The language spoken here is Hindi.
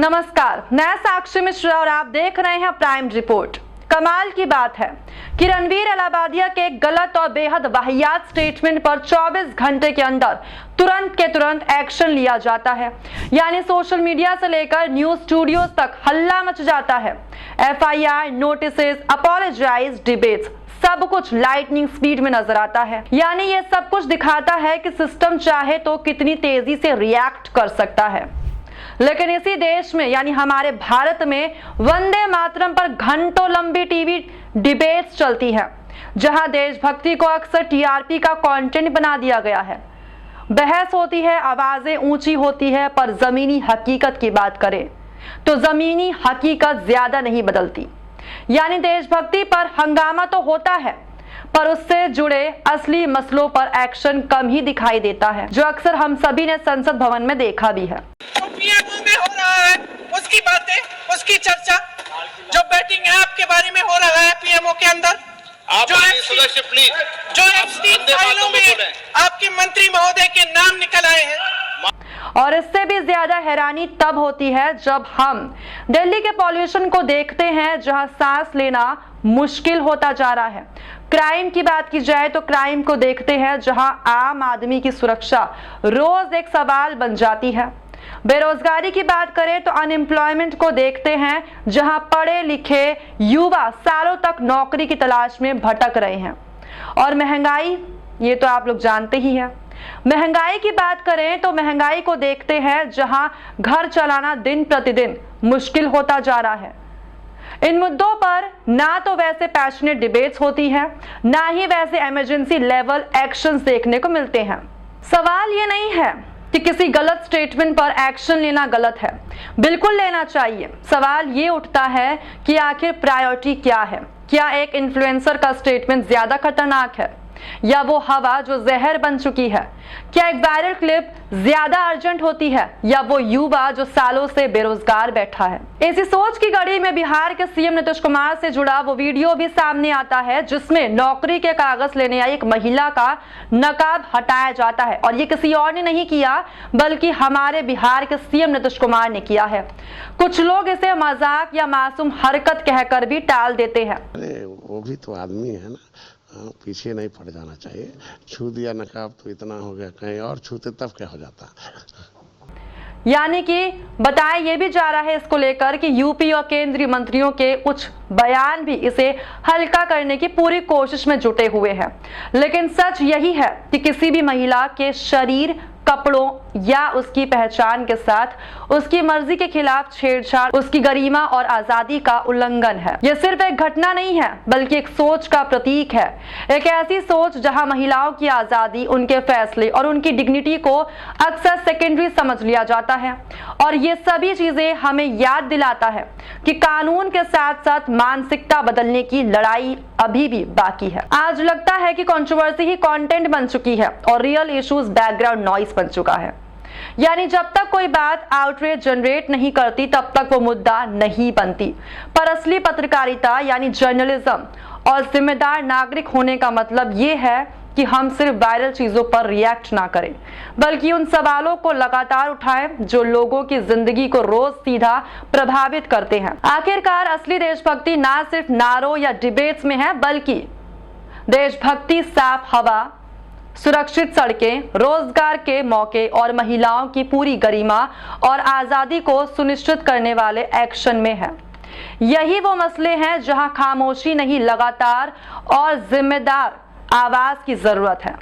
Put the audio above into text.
नमस्कार, मैं साक्षी मिश्रा और आप देख रहे हैं प्राइम रिपोर्ट। कमाल की बात है कि रणवीर इलाहाबादिया के गलत और बेहद वाहियात स्टेटमेंट पर 24 घंटे के अंदर तुरंत के तुरंत एक्शन लिया जाता है। यानी सोशल मीडिया से लेकर न्यूज स्टूडियोज तक हल्ला मच जाता है। FIR, नोटिसेस, अपॉलोजाइज, डिबेट्स, सब कुछ लाइटनिंग स्पीड में नजर आता है। यानी ये सब कुछ दिखाता है कि सिस्टम चाहे तो कितनी तेजी से रिएक्ट कर सकता है। लेकिन इसी देश में यानी हमारे भारत में वंदे मातरम पर घंटों लंबी टीवी डिबेट्स चलती है, जहां देशभक्ति को अक्सर TRP का कंटेंट बना दिया गया है। बहस होती है, आवाजें ऊंची होती है, पर जमीनी हकीकत की बात करें तो जमीनी हकीकत ज्यादा नहीं बदलती। यानी देशभक्ति पर हंगामा तो होता है, पर उससे जुड़े असली मसलों पर एक्शन कम ही दिखाई देता है, जो अक्सर हम सभी ने संसद भवन में देखा भी है। PMO में हो रहा है उसकी बातें, उसकी चर्चा, जो बैटिंग ऐप के बारे में हो रहा है PMO के अंदर, जो एप्स्टीन फाइलों में आपके मंत्री महोदय के नाम निकल आए हैं। और इससे भी ज्यादा हैरानी तब होती है जब हम दिल्ली के पॉल्यूशन को देखते हैं, जहां सांस लेना मुश्किल होता जा रहा है। क्राइम की बात की जाए तो क्राइम को देखते हैं, जहां आम आदमी की सुरक्षा रोज एक सवाल बन जाती है। बेरोजगारी की बात करें तो अनएम्प्लॉयमेंट को देखते हैं, जहां पढ़े लिखे युवा सालों तक नौकरी की तलाश में भटक रहे हैं। और महंगाई, ये तो आप लोग जानते ही हैं। महंगाई की बात करें तो महंगाई को देखते हैं, जहां घर चलाना दिन प्रतिदिन मुश्किल होता जा रहा है। इन मुद्दों पर ना तो वैसे पैशनेट डिबेट्स होती है, ना ही वैसे इमरजेंसी लेवल एक्शंस देखने को मिलते हैं। सवाल ये नहीं है कि किसी गलत स्टेटमेंट पर एक्शन लेना गलत है, बिल्कुल लेना चाहिए। सवाल ये उठता है कि आखिर प्रायोरिटी क्या है। क्या एक इन्फ्लुएंसर का स्टेटमेंट ज्यादा खतरनाक है, या वो हवा जो जहर बन चुकी है? क्या एक वायरल क्लिप ज्यादा अर्जेंट होती है, या वो युवा जो सालों से बेरोजगार बैठा है? इसी सोच की कड़ी में बिहार के CM नीतीश कुमार से जुड़ा वो वीडियो भी सामने आता है, जिसमें नौकरी के कागज लेने आई एक महिला का नकाब हटाया जाता है। और ये किसी और ने नहीं किया, बल्कि हमारे बिहार के CM नीतीश कुमार ने किया है। कुछ लोग इसे मजाक या मासूम हरकत कहकर भी टाल देते हैं। अरे वो भी तो आदमी है ना, पीछे नहीं पड़ जाना चाहिए। छू दिया नकाब तो इतना हो गया, कहीं और छूते तब क्या हो जाता। यानी कि बताया यह भी जा रहा है इसको लेकर कि यूपी और केंद्रीय मंत्रियों के कुछ बयान भी इसे हल्का करने की पूरी कोशिश में जुटे हुए हैं। लेकिन सच यही है कि किसी भी महिला के शरीर, कपड़ों या उसकी पहचान के साथ उसकी मर्जी के खिलाफ छेड़छाड़ उसकी गरिमा और आजादी का उल्लंघन है। यह सिर्फ एक घटना नहीं है, बल्कि एक सोच का प्रतीक है। एक ऐसी सोच जहां महिलाओं की आजादी, उनके फैसले और उनकी डिग्निटी को अक्सर सेकेंडरी समझ लिया जाता है। और ये सभी चीजें हमें याद दिलाता है कि कानून के साथ साथ मानसिकता बदलने की लड़ाई अभी भी बाकी है। आज लगता है कि कंट्रोवर्सी ही कंटेंट बन चुकी है और रियल इश्यूज बैकग्राउंड नॉइस बन चुका है। यानी जब तक कोई बात आउटरेज जनरेट नहीं करती, तब तक वो मुद्दा नहीं बनती। पर असली पत्रकारिता यानी जर्नलिज्म और जिम्मेदार नागरिक होने का मतलब ये है कि हम सिर्फ वायरल चीजों पर रिएक्ट ना करें, बल्कि उन सवालों को लगातार उठाएं जो लोगों की जिंदगी को रोज सीधा प्रभावित करते हैं। आखिरकार असली देशभक्ति ना सिर्फ नारों या डिबेट्स में है, बल्कि देशभक्ति साफ हवा, सुरक्षित सड़कें, रोजगार के मौके और महिलाओं की पूरी गरिमा और आजादी को सुनिश्चित करने वाले एक्शन में है। यही वो मसले हैं जहां खामोशी नहीं, लगातार और जिम्मेदार आवाज की जरूरत है।